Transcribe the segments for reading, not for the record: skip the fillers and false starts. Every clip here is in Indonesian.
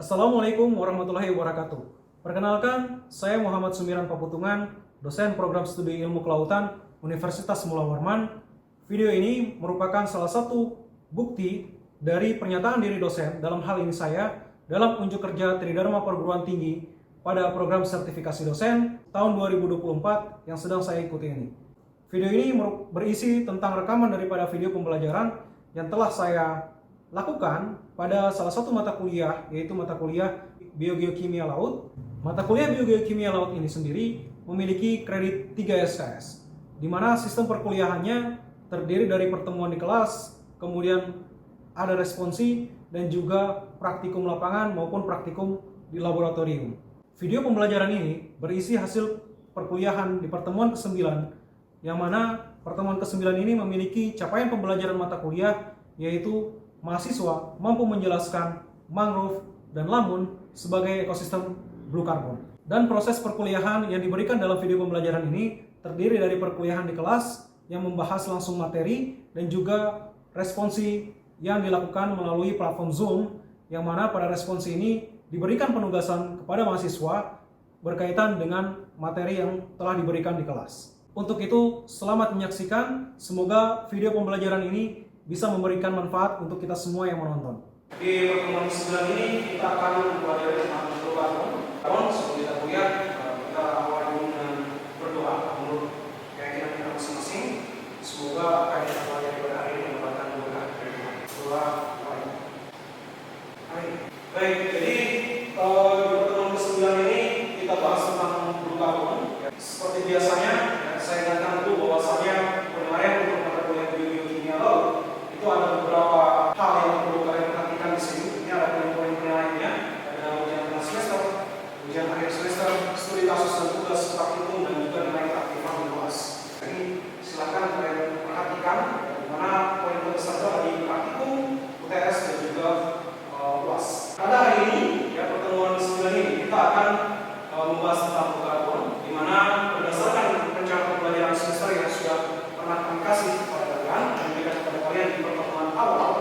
Assalamualaikum warahmatullahi wabarakatuh. Perkenalkan, saya Muhammad Sumiran Paputungan, dosen program studi ilmu kelautan Universitas Mula Warman. Video ini merupakan salah satu bukti dari pernyataan diri dosen, dalam hal ini saya, dalam unjuk kerja Tridharma Perguruan Tinggi pada program sertifikasi dosen tahun 2024 yang sedang saya ikuti ini. Video ini berisi tentang rekaman daripada video pembelajaran yang telah saya lakukan pada salah satu mata kuliah, yaitu mata kuliah Biogeokimia Laut. Mata kuliah Biogeokimia Laut ini sendiri memiliki kredit 3 SKS, di mana sistem perkuliahannya terdiri dari pertemuan di kelas, kemudian ada responsi, dan juga praktikum lapangan maupun praktikum di laboratorium. Video pembelajaran ini berisi hasil perkuliahan di pertemuan ke-9, yang mana pertemuan ke-9 ini memiliki capaian pembelajaran mata kuliah, yaitu mahasiswa mampu menjelaskan mangrove dan lamun sebagai ekosistem blue carbon. Dan proses perkuliahan yang diberikan dalam video pembelajaran ini terdiri dari perkuliahan di kelas yang membahas langsung materi dan juga responsi yang dilakukan melalui platform Zoom, yang mana pada responsi ini diberikan penugasan kepada mahasiswa berkaitan dengan materi yang telah diberikan di kelas. Untuk itu, selamat menyaksikan. Semoga video pembelajaran ini bisa memberikan manfaat untuk kita semua yang menonton. Di pertemuan ke-9 ini kita akan mempelajari tentang blue carbon. Sebelum kita kuliah, kita awali dengan berdoa menurut keyakinan kita masing-masing. Semoga apa yang kita pelajari pada hari ini mendapatkan berkah dari Tuhan. Doa. Baik, jadi di pertemuan ke-9 ini kita bahas tentang blue carbon. Seperti biasanya, saya ingatkan dulu bahwasanya penilaian untuk mata kuliah Biogeokimia Laut itu ada beberapa hal yang perlu kalian perhatikan di sini. Ini ada poin-poin penilaiannya, ada ujian tengah semester, ujian akhir semester, studi kasus dan tugas praktikum, dan juga nilai aktifan dan UAS. Jadi silakan kalian perhatikan di mana poin terbesar ada di praktikum, UTS, dan juga UAS. Pada hari ini, ya, pertemuan ke-9 ini kita akan membahas tentang blue carbon, di mana berdasarkan perencanaan pembelajaran semester yang sudah pernah kami kasih kepada kalian dan diberikan kepada kalian di pertemuan awal,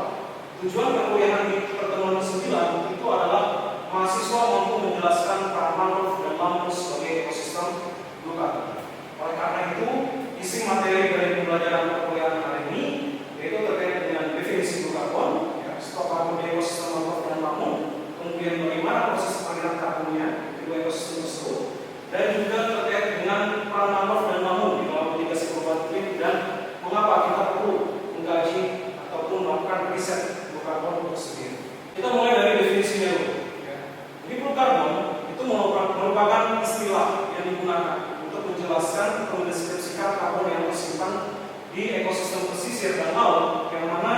tujuan perkuliahan di pertemuan ke-9 itu adalah mahasiswa mampu menjelaskan peran mangrove dan lamun sebagai ekosistem blue carbon. Oleh karena itu, isi materi dari pembelajaran perkuliahan hari ini yaitu terkait dengan definisi blue carbon, ya, stok karbon di ekosistem mangrove dan lamun, kemudian bagaimana proses aliran karbonnya di dua ekosistem tersebut, dan juga terkait dengan peran mangrove dan lamun di dalam mitigasi perubahan iklim dan mengapa kita perlu mengkaji ataupun melakukan riset blue carbon itu sendiri. Kita mulai dari definisinya dulu. Jadi blue carbon itu merupakan istilah yang digunakan untuk menjelaskan atau mendeskripsikan karbon yang tersimpan di ekosistem pesisir dan laut, yang mana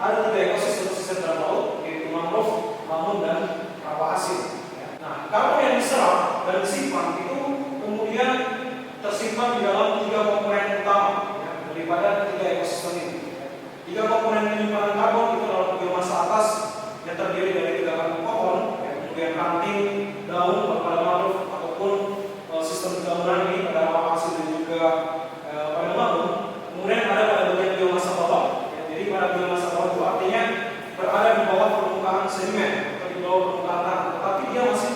ada 3 ekosistem pesisir dan laut, yaitu mangrove, lamun, dan rawa asin. Nah, karbon yang diserap dan disimpan itu kemudian tersimpan di dalam 3 komponen utama, ya, daripada 3 ekosistem ini. 3 komponen penyimpanan karbon itu adalah biomasa atas yang terdiri dari 3 karbon pohon, ya, kemudian ranting, daun pada mangrove ataupun sistem gabungan ini pada rawa asin dan juga pada lamun. Kemudian ada pada bagian biomasa bawah, ya, jadi pada biomasa bawah itu artinya berada di bawah permukaan sedimen atau di bawah permukaan tanah, tetapi dia masih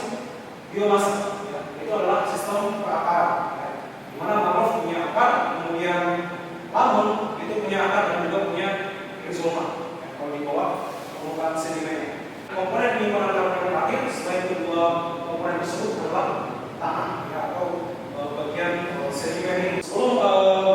biomasa, ya. Itu adalah sistem perakaran, ya, di mana mangrove punya akar, kemudian lamun itu punya akar dan juga punya rizoma, ya, kalau di bawah permukaan sedimen. Komponen penyimpanan karbon yang terakhir selain kedua komponen tersebut adalah tanah, ya, atau bagian sedimen ini. Sebelum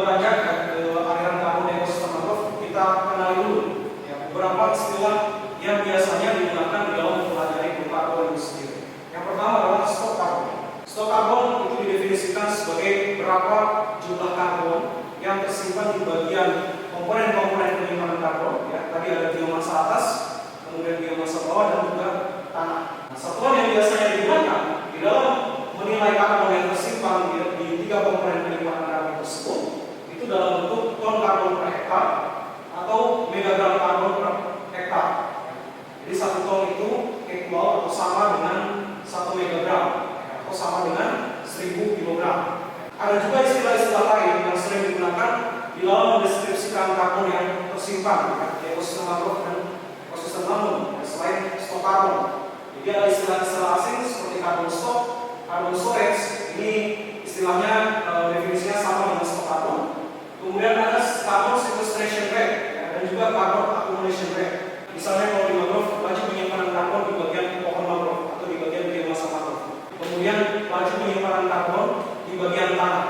beranjak ke aliran karbon ekosistem mangrove, kita kenali dulu, ya, beberapa istilah yang biasanya digunakan di dalam mempelajari blue carbon itu sendiri. Yang pertama adalah stok karbon. Stok karbon itu didefinisikan sebagai berapa jumlah karbon yang tersimpan di bagian komponen-komponen penyimpanan karbon, ya. Tadi ada biomasa atas, kemudian biomasa bawah, dan juga tanah. Nah, satuan yang biasanya digunakan di dalam menilai karbon yang tersimpan di 3 komponen penyimpanan karbon tersebut itu dalam bentuk ton karbon per hektar atau megagram karbon per hektar. Jadi 1 ton itu equal atau sama dengan 1 megagram, atau sama dengan 1000 kilogram. Ada juga istilah-istilah lain yang sering digunakan di dalam mendeskripsikan karbon yang tersimpan, ya, di ekosistem mangrove dan ekosistem lamun, ya, selain stok karbon. Jadi ada istilah-istilah asing seperti carbon stock, carbon storage. Ini istilahnya definisinya sama dengan stok karbon. Kemudian ada carbon sequestration rate ya, dan juga carbon accumulation rate. Misalnya kalau di mangrove, laju penyimpanan karbon di bagian pohon mangrove atau di bagian biomasa mangrove. Kemudian laju penyimpanan karbon di bagian tanah.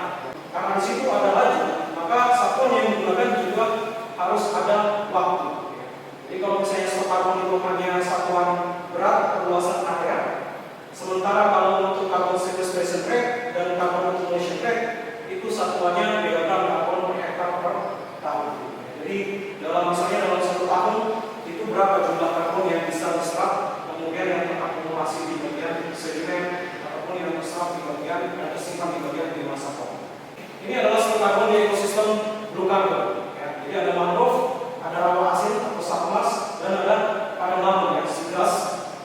Karena di situ ada laju, maka satuan yang digunakan juga harus ada waktu. Jadi kalau misalnya stok karbon itu hanya satuan berat perluasan area, sementara kalau untuk carbon sequestration rate dan carbon accumulation rate itu satuannya beda karbon per hektar per tahun. Jadi misalnya dalam 1 tahun itu berapa jumlah karbon yang bisa diserap, kemudian yang terakumulasi di bagian sedimen ataupun yang terserap di bagian dan tersimpan di bagian biomasa pohon. Ini adalah stok karbon di ekosistem blue carbon. Ya, jadi ada mangrove, ada rawa asin atau satmas, dan ada padang lamun ya, segelas.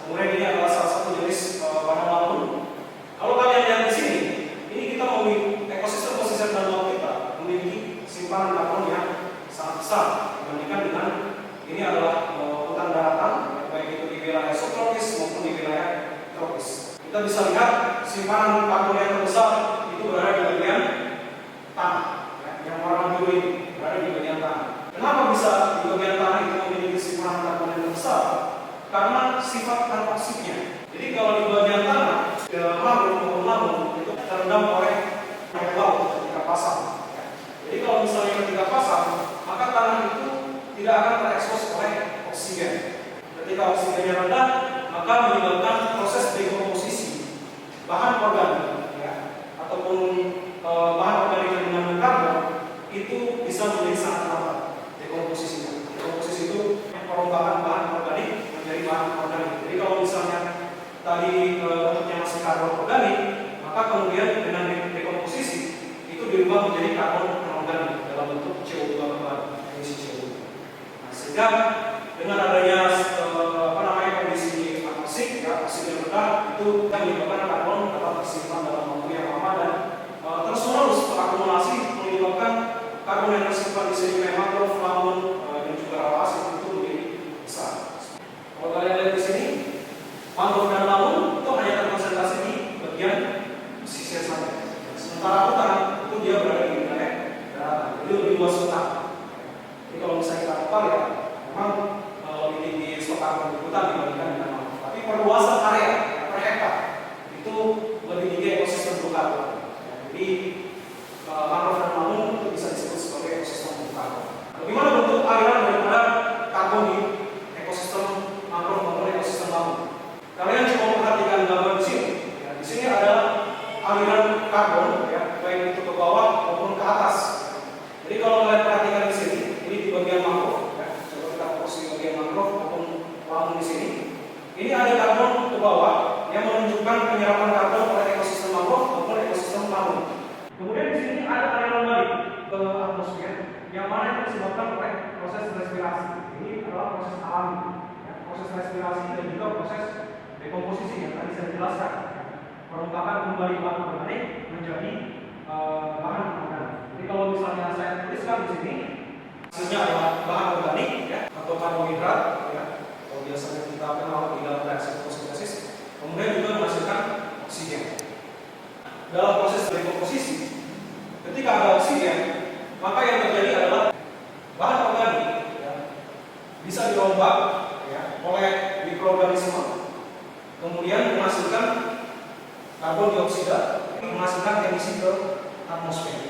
Kemudian ini adalah salah satu jenis padang lamun. Kalau kalian lihat di sini, ini kita memiliki ekosistem pesisir dan laut kita memiliki simpanan karbon yang sangat besar dibandingkan dengan ini adalah hutan daratan, baik itu di wilayah subtropis maupun di wilayah tropis. Kita bisa lihat simpanan karbon yang terbesar itu berada di bagian tanah, ya, yang warna biru ini berada di bagian tanah. Kenapa bisa di bagian tanah itu memiliki simpanan karbon yang terbesar? Karena sifat antoksiknya. Jadi kalau di bagian tanah, mangrove maupun lamun itu terendam oleh air laut ketika pasang. Ya. Jadi kalau misalnya ketika pasang, maka tanah itu tidak akan terekspos oleh oksigen. Ketika oksigennya rendah, maka menyebabkan proses dekomposisi bahan organik, ya, ataupun bahan organik yang mengandung karbon itu bisa menjadi sangat lambat dekomposisinya. Dekomposisi itu perombakan bahan organik menjadi bahan organik. Jadi kalau misalnya tadi bentuknya masih karbon organik, maka kemudian dengan dekomposisi itu dirubah menjadi karbon anorganik dalam bentuk CO2 kembali, emisi CO2. Nah, sehingga dengan adanya kondisi anoksik, ya, oksigen rendah itu menyebabkan karbon tetap tersimpan dalam waktu yang lama dan terus-menerus terakumulasi menyebabkan karbon yang tersimpan di sedimen mangrove, lamun dan juga rawa asin itu menjadi besar. Kalau kalian lihat di sini, mangrove dan lamun itu hanya terkonsentrasi di bagian pesisir saja. Sementara hutan itu dia berada di wilayah daratan, jadi lebih luas hutan. Jadi kalau misalnya kita total ya, memang lebih tinggi stok karbon di hutan dibandingkan dengan mangrove. Tapi perluasan area per hektar itu lebih tinggi ekosistem blue carbon. Jadi mangrove dan lamun itu bisa disebut sebagai ekosistem blue carbon. Bagaimana bentuk aliran daripada karbon di ekosistem mangrove maupun ekosistem lamun? Kalian coba perhatikan gambar di sini. Ya, di sini ada aliran karbon, ya, baik itu ke bawah maupun ke atas. Jadi kalau kalian perhatikan di sini, ini di bagian mangrove, ya, coba kita fokus di bagian mangrove maupun lamun di sini. Ini ada karbon ke bawah yang menunjukkan penyerapan karbon oleh ekosistem mangrove maupun ekosistem lamun. Kemudian di sini ada aliran balik ke atmosfer, yang mana itu disebabkan oleh proses respirasi. Ini adalah proses alami, ya, proses respirasi dan juga proses dekomposisi yang tadi saya jelaskan, perombakan kembali bahan organik menjadi bahan anorganik. Jadi kalau misalnya saya tuliskan di sini, hasilnya adalah bahan organik, ya, atau karbohidrat, ya, atau biasanya kita kenal di dalam reaksi fotosintesis, kemudian juga menghasilkan oksigen. Dalam proses dekomposisi, ketika ada oksigen, maka yang terjadi adalah bahan organik, ya, bisa dirombak, ya, oleh mikroorganisme, kemudian menghasilkan karbon dioksida, menghasilkan emisi ke atmosfer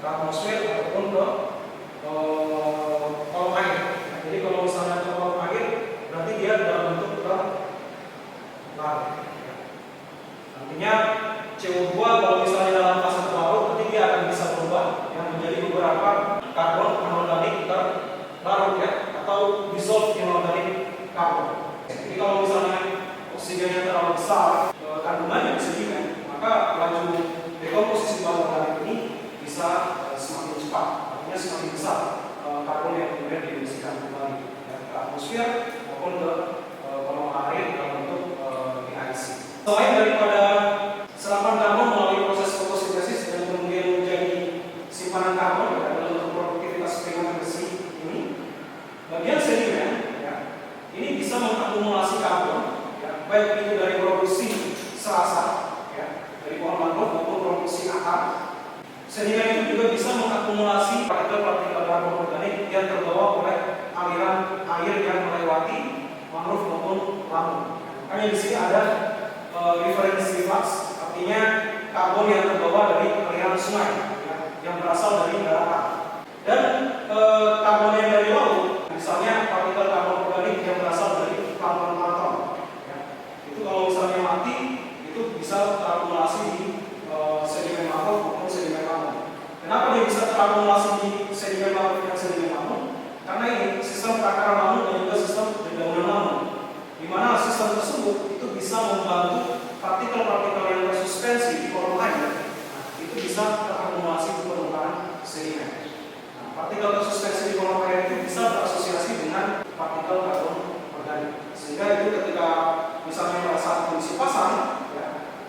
ataupun ke kolom air. Jadi kalau misalnya ke kolom air, berarti dia dalam bentuk larut. Artinya CO2 kalau misalnya dalam fase larut, nanti dia akan bisa berubah yang menjadi beberapa karbon anorganik larut, ya, atau dissolved inorganic karbon. Jadi kalau misalnya oksigennya terlalu besar kandungannya di sedimen, maka laju dekomposisi bahan organik ini bisa semakin cepat, artinya semakin besar karbon yang kemudian diemisikan kembali, ya, ke atmosfer maupun ke kolom air dalam bentuk PIC. Selain daripada serapan karbon melalui proses fotosintesis dan kemudian menjadi simpanan karbon, ya, dalam bentuk produktivitas keringanan besi ini, bagian sedimen, ya, ini bisa mengakumulasi karbon, ya, baik akar. Sedimen itu juga bisa mengakumulasi partikel-partikel karbon organik yang terbawa oleh aliran air yang melewati mangrove maupun lamun. Makanya di sini ada reference flux, artinya karbon yang terbawa dari aliran sungai yang berasal dari daratan. Dan karbon yang dari laut, misalnya partikel karbon organik yang berasal dari plankton. Itu kalau misalnya mati, itu bisa terakumulasi di sedimen mangrove maupun sedimen lamun. Kenapa dia bisa terakumulasi di sedimen mangrove dan sedimen lamun? Karena ini sistem perakaran lamun dan juga sistem dedaunan lamun, di mana sistem tersebut itu bisa membantu partikel-partikel yang bersuspensi di kolom air itu bisa terakumulasi di permukaan sedimen. Partikel tersuspensi di kolom air itu bisa berasosiasi dengan partikel karbon organik, sehingga itu ketika misalnya pada saat kondisi pasang,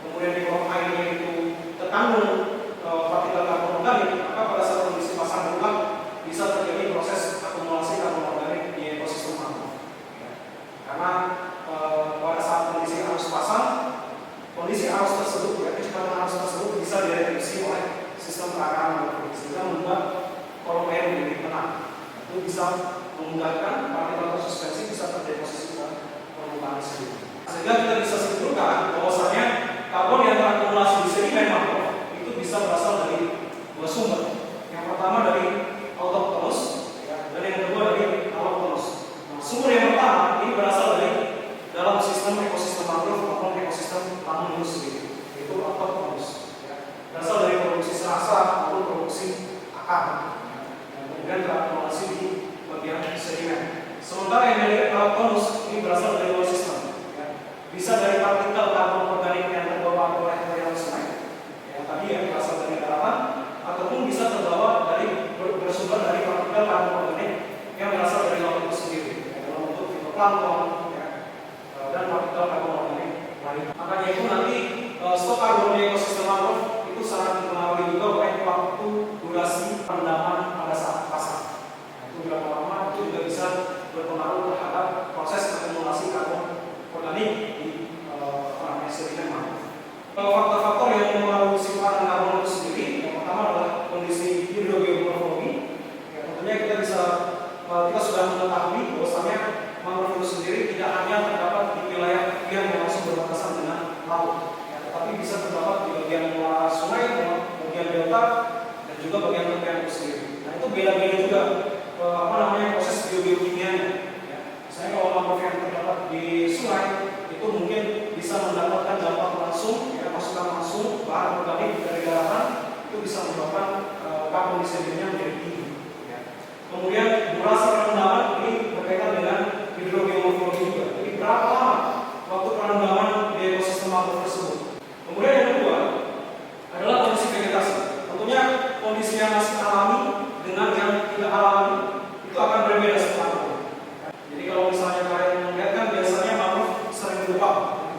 kemudian di kolom airnya itu terkandung partikel karbon organik, maka pada saat kondisi pasang berulang bisa terjadi proses akumulasi karbon organik di ekosistem mangrove. Karena pada saat kondisi arus pasang, kondisi arus tersebut, kecepatan arus tersebut bisa direduksi oleh sistem perakaran mangrove, sehingga membuat kolom air menjadi tenang. Itu bisa memudahkan partikel tersuspensi bisa terdeposisi ke permukaan sedimen. Sehingga kita bisa simpulkan bahwasanya karbon yang terakumulasi di sedimen mangrove itu bisa berasal dari dua sumber. Yang pertama dari autochthonous, dan yang kedua dari allochthonous. Nah, sumber yang pertama ini berasal dari dalam sistem ekosistem mangrove maupun ekosistem lamun itu sendiri, yaitu autochthonous. Berasal dari produksi serasa maupun produksi akar. Kemudian terakumulasi di bagian sedimen. Sementara yang dari allochthonous ini berasal dari dua sistem, bisa dari partikel karbon organik yang terbawa oleh aliran sungai, yang tadi yang berasal dari daratan, ataupun bisa terbawa dari bersumber dari partikel karbon organik yang berasal dari laut itu sendiri, dalam bentuk fitoplankton dan partikel karbon organik lain. Makanya itu nanti stok karbon di ekosistem mangrove itu sangat dipengaruhi juga oleh waktu durasi perendaman pada saat pasang. Itu berapa lama itu juga bisa berpengaruh terhadap proses akumulasi karbon organik di sedimen mangrove. Faktor-faktor yang mempengaruhi simpanan karbon itu sendiri, yang pertama adalah kondisi hidrogeomorfologi. Tentunya kita sudah mengetahui bahwasanya mangrove itu sendiri tidak hanya terdapat di wilayah yang langsung berbatasan dengan laut, tetapi bisa terdapat di bagian muara sungai, bagian delta, dan juga bagian tepian itu sendiri. Nah, itu beda-beda juga proses geokimianya. Misalnya kalau mangrove yang terdapat di sungai itu mungkin bisa mendapatkan dampak langsung, masukan langsung bahan organik dari daratan, itu bisa menyebabkan karbon di sedimennya menjadi tinggi. Kemudian durasi perendaman ini berkaitan dengan hidrogeomorfologi juga. Jadi berapa lama waktu perendaman di ekosistem mangrove tersebut. Kemudian yang kedua adalah kondisi vegetasi. Tentunya kondisi yang masih alami dengan yang tidak alami itu akan berbeda setelah itu. Jadi kalau misalnya kalian melihat kan biasanya mangrove sering berubah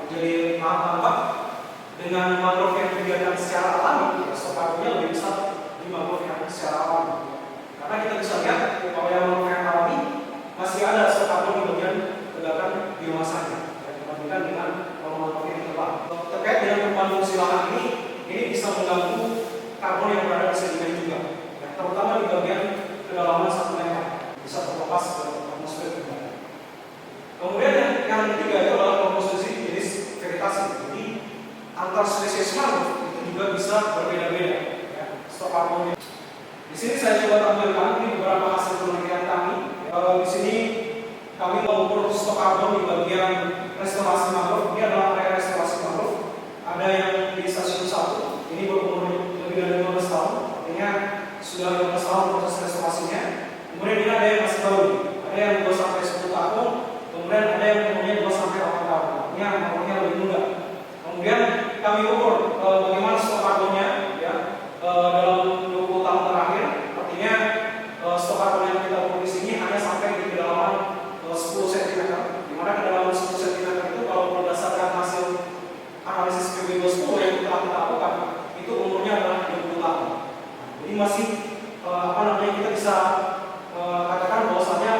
jadi lahan tambak. Dengan mangrove yang dibiarkan secara alami, stok karbonnya lebih besar di mangrove yang secara alami. Karena kita bisa lihat kalau yang mangrove yang alami masih ada stok karbon di bagian tegakan biomasanya dibandingkan dengan kalau mangrove yang terbang. Terkait dengan perubahan fungsi lahan ini bisa mengganggu karbon yang berada di sedimen juga, terutama di bagian kedalaman 1 meter, bisa terlepas ke atmosfer udara. Kemudian yang ketiga itu adalah komposisi jenis vegetasi. Jadi antar spesies mangrove itu juga bisa berbeda-beda stok karbonnya. Di sini saya coba tampilkan ini beberapa hasil penelitian kami. Di sini kami mengukur stok karbon di bagian restorasi mangrove. Ini adalah area restorasi mangrove. Ada yang di stasiun 1, ini berumur lebih dari 15 tahun, artinya sudah 15 tahun proses restorasinya. Kemudian ini ada yang masih baru, ada yang 2-10 tahun, kemudian ada yang umurnya 2-8 tahun, artinya umurnya lebih muda. Kemudian kami ukur bagaimana stok karbonnya dalam 20 tahun terakhir, artinya stok karbon yang kita ukur di sini hanya sampai di kedalaman 10 cm, di mana kedalaman 10 cm itu kalau berdasarkan hasil analisis PB210 yang telah kita lakukan itu umurnya adalah 20 tahun. Jadi masih kita bisa katakan bahwasanya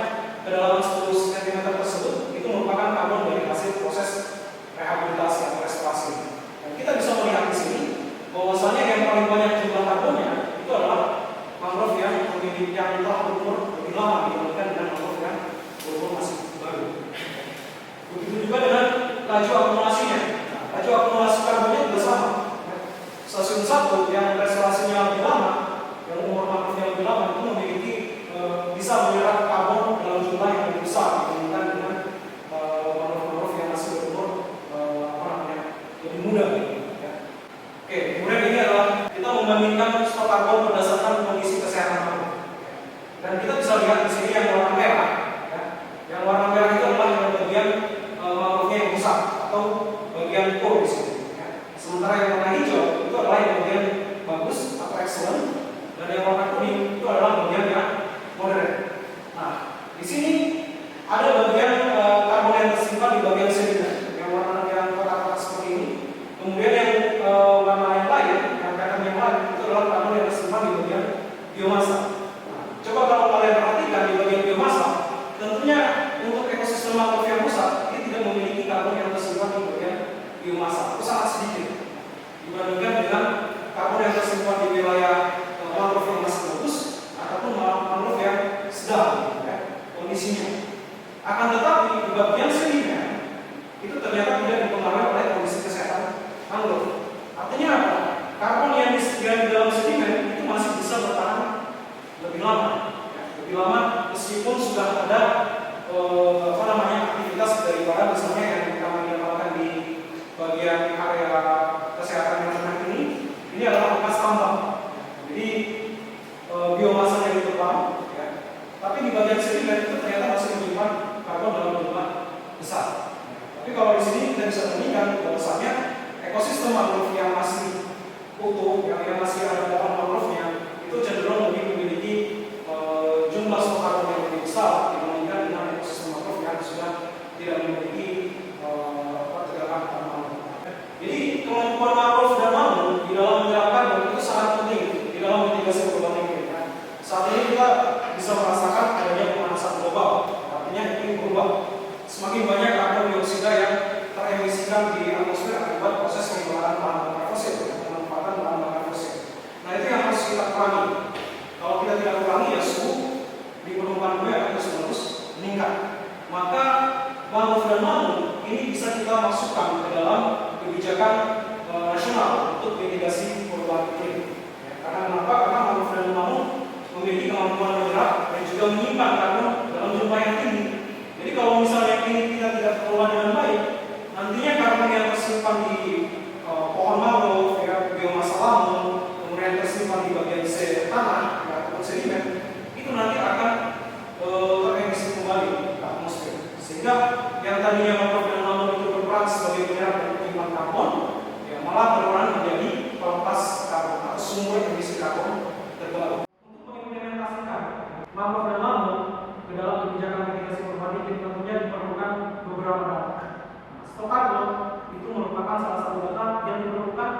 kedalaman 10 cm tersebut itu merupakan karbon dari hasil proses rehabilitasi atau restorasi. Dan kita bisa melihat di sini bahwasanya yang paling banyak Laju akumulasi karbonnya juga sama. Stasiun 1 yang restorasinya lebih lama, yang umur mangrove-nya lebih lama, itu memiliki bisa menyerap karbon dalam jumlah yang lebih besar dibandingkan dengan mangrove-mangrove yang masih berumur lebih muda. Ya. Oke, kemudian ini adalah kita membandingkan stok karbon berdasarkan kondisi kesehatan mangrove. Dan kita bisa lihat di sini yang warna merah. Ya. Yang warna merah itu adalah yang bagian mangrove-nya yang rusak atau bagian core di sini. Ya. Sementara yang warna hijau itu adalah yang bagian bagus atau excellent, dan yang warna kuning itu adalah bagian yang moderate. Nah, di sini ada bagian karbon yang tersimpan di bagian sedimen, yang warna yang kotak-kotak seperti ini. Kemudian yang warna yang lain, yang pattern yang lain itu adalah karbon yang tersimpan di bagian biomasa. Nah, coba kalau kalian perhatikan di bagian biomasa, tentunya untuk ekosistem mangrove yang rusak, ini tidak memiliki karbon yang tersimpan di bagian biomasa, itu sangat sedikit dibandingkan dengan karbon yang tersimpan di wilayah mangrove yang masih bagus ataupun mangrove yang sedang ya, kondisinya. Akan tetapi di bagian sedimen itu ternyata tidak dipengaruhi oleh kondisi kesehatan mangrove. Artinya apa? Karbon yang disediakan di dalam sedimen itu masih bisa bertahan lebih lama, ya, lebih lama meskipun sudah ada aktivitas daripada misalnya yang kita menggunakan di bagian area kesehatan yang rendah ini adalah bekas tambang. Jadi biomasanya ditebang, ya. Tapi di bagian sedimen itu ternyata masih menyimpan karbon dalam jumlah besar. Tapi kalau di sini kita bisa bandingkan bahwasanya ekosistem mangrove yang masih utuh, yang masih ada dalam mangrove-nya itu cenderung lebih memiliki jumlah stok karbon yang lebih besar dibandingkan dengan ekosistem mangrove yang sudah tidak memiliki tegakan mangrove. Jadi kemampuan mangrove dan mangrove di dalam menyerap karbon itu sangat penting di dalam mitigasi perubahan iklim. Saat ini kita bisa merasakan adanya pemanasan global, artinya iklim berubah. Semakin banyak karbon dioksida yang teremisikan di atmosfer akibat proses penggunaan bahan bakar fosil, pemanfaatan bahan bakar fosil. Nah, itu yang harus kita kurangi. Kalau kita tidak kurangi, ya suhu di permukaan bumi akan terus meningkat. Maka mangrove dan mangrove ini bisa kita masukkan ke dalam kebijakan nasional untuk mitigasi perubahan iklim. Ya, karena kenapa? Karena mangrove dan mangrove memiliki kemampuan menyerap dan juga menyimpan karbon dalam jumlah yang tinggi. Jadi kalau misalnya ini kita tidak kelola dengan baik, nantinya karbon yang tersimpan di pohon mangrove, ya, biomasa lamun, kemudian tersimpan di bagian tanah, ya, ataupun sedimen, itu nanti akan teremisi kembali ke atmosfer. Sehingga yang tadinya mangrove dan mangrove itu berperan sebagai penyerap dan penyimpan karbon, ya, malah berperan menjadi pelepas karbon atau sumber emisi karbon terbaru. Mangrove dan mangrove ke dalam kebijakan mitigasi perubahan iklim tentunya diperlukan beberapa data. Stok karbon itu merupakan salah satu data yang diperlukan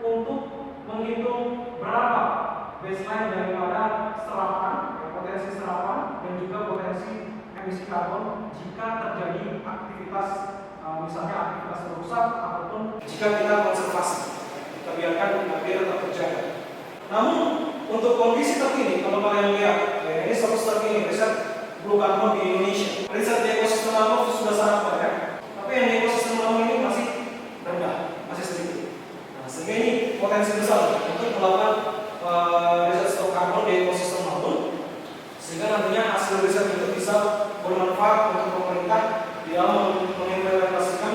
untuk menghitung berapa baseline daripada serapan, potensi serapan dan juga potensi emisi karbon jika terjadi aktivitas misalnya aktivitas merusak ataupun jika kita konservasi, kita biarkan biar tetap terjaga. Namun untuk kondisi terkini, kalau kalian lihat, ya, ini status terkini riset blue carbon di Indonesia. Riset di ekosistem mangrove sudah sangat banyak, tapi yang di ekosistem mangrove ini masih rendah, masih sedikit. Nah, sehingga ini potensi besar untuk melakukan riset stok karbon di ekosistem mangrove, sehingga nantinya hasil riset itu bisa bermanfaat untuk pemerintah di dalam mengimplementasikan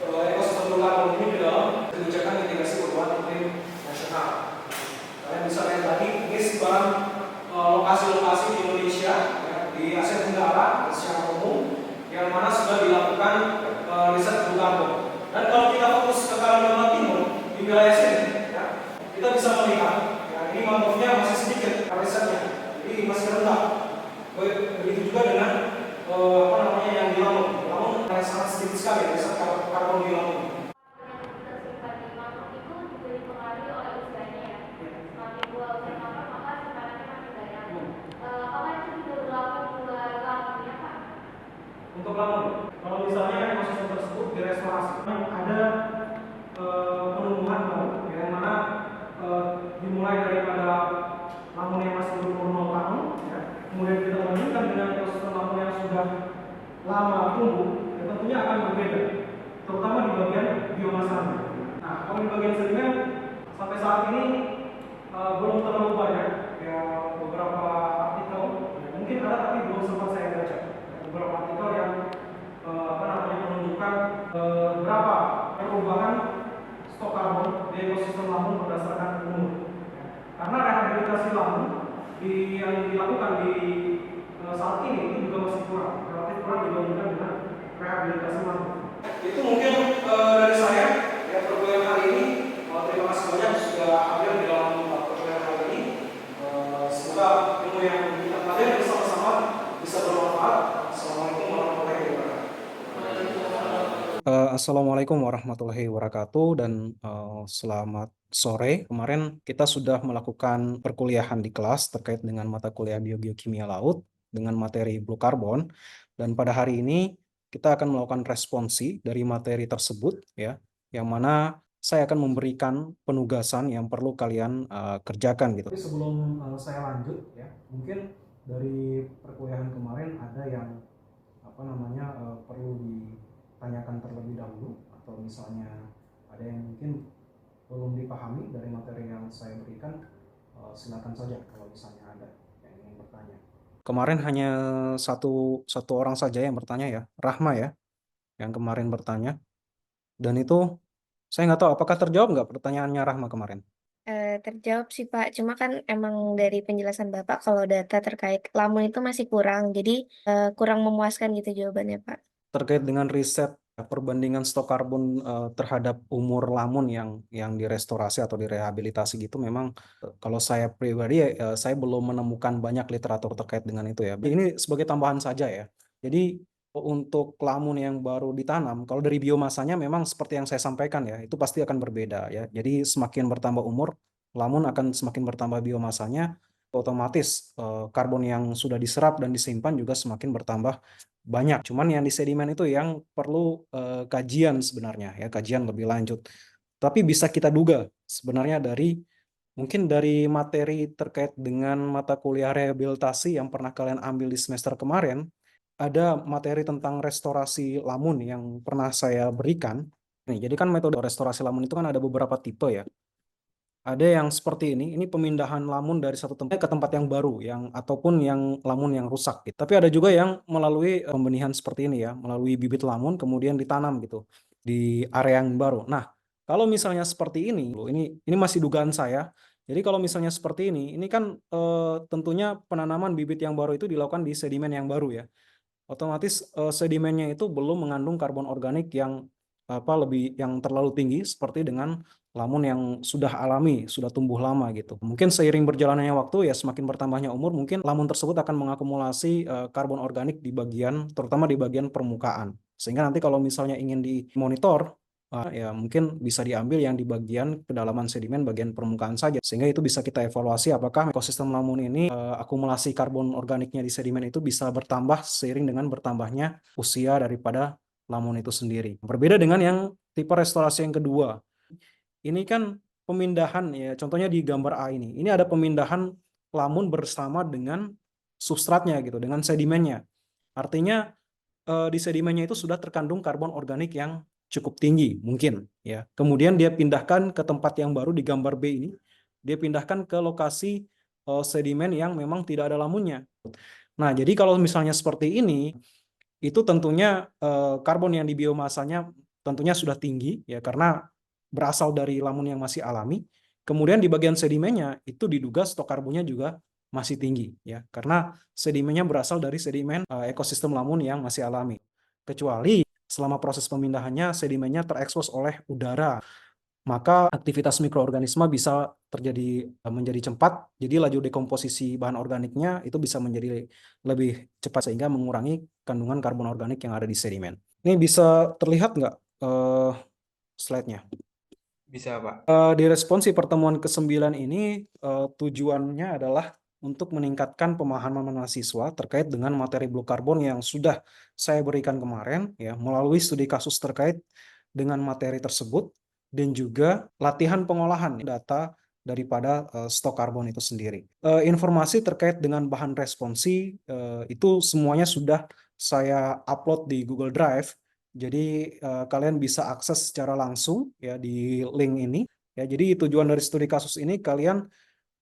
ekosistem blue carbon ini di dalam kebijakan mitigasi perubahan iklim nasional. Kalian bisa lihat tadi, ini sebarang lokasi-lokasi di Indonesia, ya, di Asia Tenggara secara umum, yang mana sudah dilakukan riset blue carbon. Dan kalau kita fokus ke Kalimantan Timur, di wilayah sini, ya, kita bisa melihat, ya, ini mangrove-nya masih sedikit risetnya, jadi masih rendah. Begitu juga dengan yang di Lampung. Lampung sangat sedikit sekali riset karbon di Lampung. Untuk Lampung, kalau misalnya ekosistem tersebut direstorasi, ada penumbuhan baru, yang mana dimulai daripada Lampung yang masih berumur 0 tahun, ya. Kemudian kita bandingkan dengan ekosistem Lampung yang sudah lama tumbuh, ya, tentunya akan berbeda, terutama di bagian merupakan stok karbon di ekosistem lamun berdasarkan umur. Karena rehabilitasi lamun yang dilakukan di saat ini itu juga masih kurang, relatif kurang dibandingkan dengan rehabilitasi lamun. Itu mungkin dari saya ya perkuliahan hari ini. Terima kasih banyak sudah hadir di dalam perkuliahan hari ini. Semoga ilmu yang kita pelajari bersama-sama bisa bermanfaat. Assalamualaikum warahmatullahi wabarakatuh. Assalamualaikum warahmatullahi wabarakatuh dan selamat sore. Kemarin kita sudah melakukan perkuliahan di kelas terkait dengan mata kuliah Biogeokimia Laut dengan materi Blue Carbon, dan pada hari ini kita akan melakukan responsi dari materi tersebut ya, yang mana saya akan memberikan penugasan yang perlu kalian kerjakan gitu. Tapi sebelum saya lanjut ya, mungkin dari perkuliahan kemarin ada yang perlu ditanyakan terlebih dahulu, atau misalnya ada yang mungkin belum dipahami dari materi yang saya berikan, silakan saja kalau misalnya ada yang ingin bertanya. Kemarin hanya satu orang saja yang bertanya ya, Rahma ya, yang kemarin bertanya, dan itu saya nggak tahu apakah terjawab nggak pertanyaannya Rahma kemarin. Terjawab sih Pak, cuma kan emang dari penjelasan Bapak kalau data terkait lamun itu masih kurang, jadi kurang memuaskan gitu jawabannya Pak. Terkait dengan riset perbandingan stok karbon terhadap umur lamun yang direstorasi atau direhabilitasi gitu, memang kalau saya pribadi saya belum menemukan banyak literatur terkait dengan itu ya. Ini sebagai tambahan saja ya. Jadi untuk lamun yang baru ditanam, kalau dari biomasanya memang seperti yang saya sampaikan ya, itu pasti akan berbeda ya. Jadi semakin bertambah umur, lamun akan semakin bertambah biomasanya, otomatis karbon yang sudah diserap dan disimpan juga semakin bertambah banyak. Cuman yang di sedimen itu yang perlu kajian sebenarnya ya, kajian lebih lanjut. Tapi bisa kita duga sebenarnya mungkin dari materi terkait dengan mata kuliah rehabilitasi yang pernah kalian ambil di semester kemarin, ada materi tentang restorasi lamun yang pernah saya berikan. Nih, jadi kan metode restorasi lamun itu kan ada beberapa tipe ya. Ada yang seperti ini pemindahan lamun dari satu tempat ke tempat yang baru, ataupun yang lamun yang rusak gitu. Tapi ada juga yang melalui pembenihan seperti ini ya, melalui bibit lamun kemudian ditanam gitu di area yang baru. Nah, kalau misalnya seperti ini masih dugaan saya. Jadi kalau misalnya seperti ini kan tentunya penanaman bibit yang baru itu dilakukan di sedimen yang baru ya. Otomatis sedimennya itu belum mengandung karbon organik yang yang terlalu tinggi seperti dengan lamun yang sudah alami, sudah tumbuh lama gitu. Mungkin seiring berjalannya waktu ya, semakin bertambahnya umur, mungkin lamun tersebut akan mengakumulasi karbon organik terutama di bagian permukaan. Sehingga nanti kalau misalnya ingin dimonitor, ya mungkin bisa diambil yang di bagian kedalaman sedimen bagian permukaan saja, sehingga itu bisa kita evaluasi apakah ekosistem lamun ini akumulasi karbon organiknya di sedimen itu bisa bertambah seiring dengan bertambahnya usia daripada lamun itu sendiri. Berbeda dengan yang tipe restorasi yang kedua. Ini kan pemindahan ya, contohnya di gambar A ini ada pemindahan lamun bersama dengan substratnya gitu, dengan sedimennya. Artinya di sedimennya itu sudah terkandung karbon organik yang cukup tinggi mungkin ya. Kemudian dia pindahkan ke tempat yang baru di gambar B ini, dia pindahkan ke lokasi sedimen yang memang tidak ada lamunnya. Nah, jadi kalau misalnya seperti ini, itu tentunya karbon yang di biomasanya tentunya sudah tinggi ya, karena berasal dari lamun yang masih alami. Kemudian di bagian sedimennya itu diduga stok karbonnya juga masih tinggi ya, karena sedimennya berasal dari sedimen ekosistem lamun yang masih alami. Kecuali selama proses pemindahannya sedimennya terekspos oleh udara, maka aktivitas mikroorganisme bisa menjadi cepat, jadi laju dekomposisi bahan organiknya itu bisa menjadi lebih cepat sehingga mengurangi kandungan karbon organik yang ada di sedimen. Ini bisa terlihat nggak slide-nya? Bisa, Pak. Di responsi pertemuan ke-9 ini tujuannya adalah untuk meningkatkan pemahaman mahasiswa terkait dengan materi Blue Carbon yang sudah saya berikan kemarin ya, melalui studi kasus terkait dengan materi tersebut dan juga latihan pengolahan data daripada stok karbon itu sendiri. Informasi terkait dengan bahan responsi itu semuanya sudah saya upload di Google Drive. Jadi kalian bisa akses secara langsung ya di link ini. Ya, jadi tujuan dari studi kasus ini kalian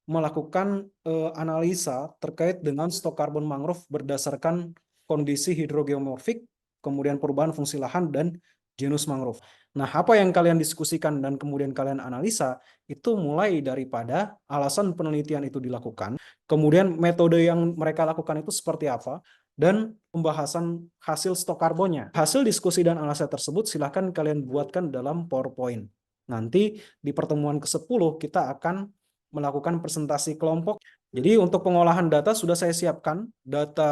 melakukan analisa terkait dengan stok karbon mangrove berdasarkan kondisi hidrogeomorfik, kemudian perubahan fungsi lahan dan genus mangrove. Nah, apa yang kalian diskusikan dan kemudian kalian analisa itu mulai daripada alasan penelitian itu dilakukan, kemudian metode yang mereka lakukan itu seperti apa, dan pembahasan hasil stok karbonnya. Hasil diskusi dan analisa tersebut silahkan kalian buatkan dalam PowerPoint. Nanti di pertemuan ke-10 kita akan melakukan presentasi kelompok. Jadi untuk pengolahan data sudah saya siapkan data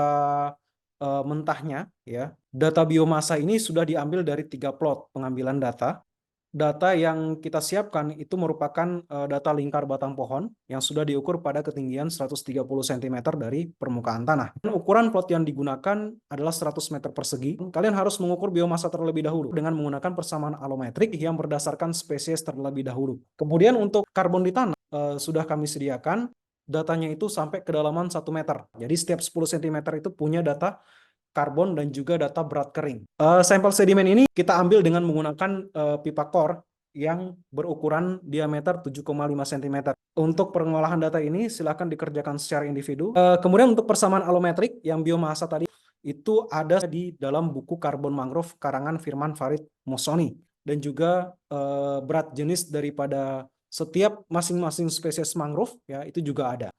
mentahnya ya. Data biomasa ini sudah diambil dari 3 plot pengambilan data. Data yang kita siapkan itu merupakan data lingkar batang pohon yang sudah diukur pada ketinggian 130 cm dari permukaan tanah. Dan ukuran plot yang digunakan adalah 100 meter persegi. Kalian harus mengukur biomasa terlebih dahulu dengan menggunakan persamaan alometrik yang berdasarkan spesies terlebih dahulu. Kemudian untuk karbon di tanah sudah kami sediakan datanya itu sampai kedalaman 1 meter. Jadi setiap 10 cm itu punya data karbon dan juga data berat kering. Sampel sedimen ini kita ambil dengan menggunakan pipa core yang berukuran diameter 7,5 cm. Untuk pengolahan data ini silakan dikerjakan secara individu. Kemudian untuk persamaan alometrik yang biomasa tadi itu ada di dalam buku Karbon Mangrove karangan Firman Farid Mosoni, dan juga berat jenis daripada setiap masing-masing spesies mangrove ya itu juga ada.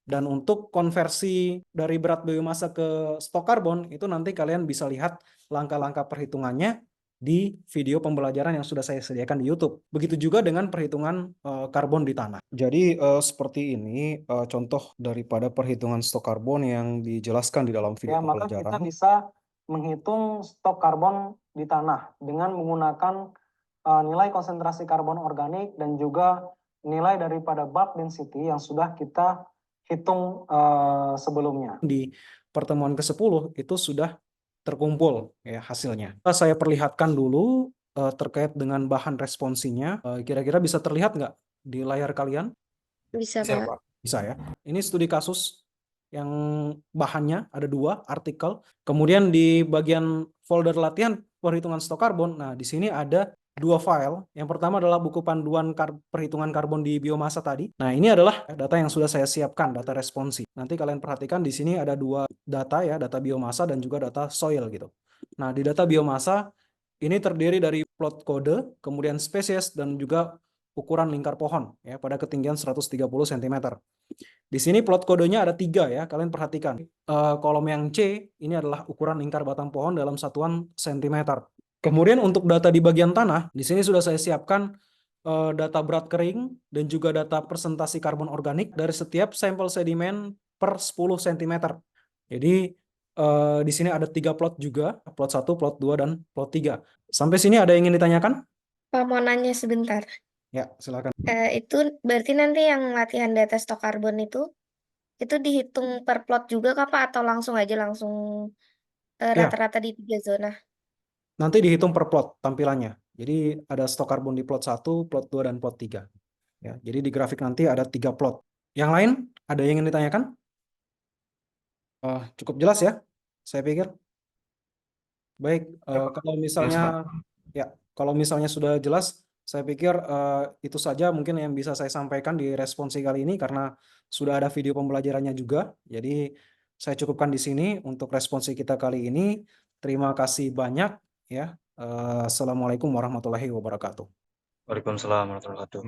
Dan untuk konversi dari berat biomasa ke stok karbon itu nanti kalian bisa lihat langkah-langkah perhitungannya di video pembelajaran yang sudah saya sediakan di YouTube. Begitu juga dengan perhitungan karbon di tanah. Jadi seperti ini contoh daripada perhitungan stok karbon yang dijelaskan di dalam video pembelajaran. Maka kita bisa menghitung stok karbon di tanah dengan menggunakan nilai konsentrasi karbon organik dan juga nilai daripada bulk density yang sudah kita hitung sebelumnya. Di pertemuan ke-10 itu sudah terkumpul ya hasilnya. Saya perlihatkan dulu terkait dengan bahan responsinya. Kira-kira bisa terlihat nggak di layar kalian? Bisa, Siap, Pak. Pak. Bisa ya. Ini studi kasus yang bahannya ada 2 artikel. Kemudian di bagian folder latihan perhitungan stok karbon, nah di sini ada 2 file. Yang pertama adalah buku panduan perhitungan karbon di biomasa tadi. Nah, ini adalah data yang sudah saya siapkan, data responsi. Nanti kalian perhatikan di sini ada 2 data ya, data biomasa dan juga data soil gitu. Nah, di data biomasa ini terdiri dari plot kode, kemudian spesies dan juga ukuran lingkar pohon ya pada ketinggian 130 cm. Di sini plot kodenya ada 3 ya, kalian perhatikan. Kolom yang C ini adalah ukuran lingkar batang pohon dalam satuan cm. Kemudian untuk data di bagian tanah, di sini sudah saya siapkan data berat kering dan juga data presentasi karbon organik dari setiap sampel sedimen per 10 cm. Jadi di sini ada 3 plot juga, plot 1, plot 2, dan plot 3. Sampai sini ada yang ingin ditanyakan? Pak, mau nanya sebentar. Ya, silakan. Itu berarti nanti yang latihan data stok karbon itu dihitung per plot juga kah, Pak? Atau langsung Ya, rata-rata di 3 zona? nanti dihitung per plot tampilannya. Jadi ada stok karbon di plot 1, plot 2, dan plot 3. Ya, jadi di grafik nanti ada 3 plot. Yang lain, ada yang ingin ditanyakan? Cukup jelas ya, saya pikir. Baik, kalau misalnya sudah jelas, saya pikir itu saja mungkin yang bisa saya sampaikan di responsi kali ini karena sudah ada video pembelajarannya juga. Jadi saya cukupkan di sini untuk responsi kita kali ini. Terima kasih banyak ya. Assalamualaikum warahmatullahi wabarakatuh. Waalaikumsalam warahmatullahi wabarakatuh.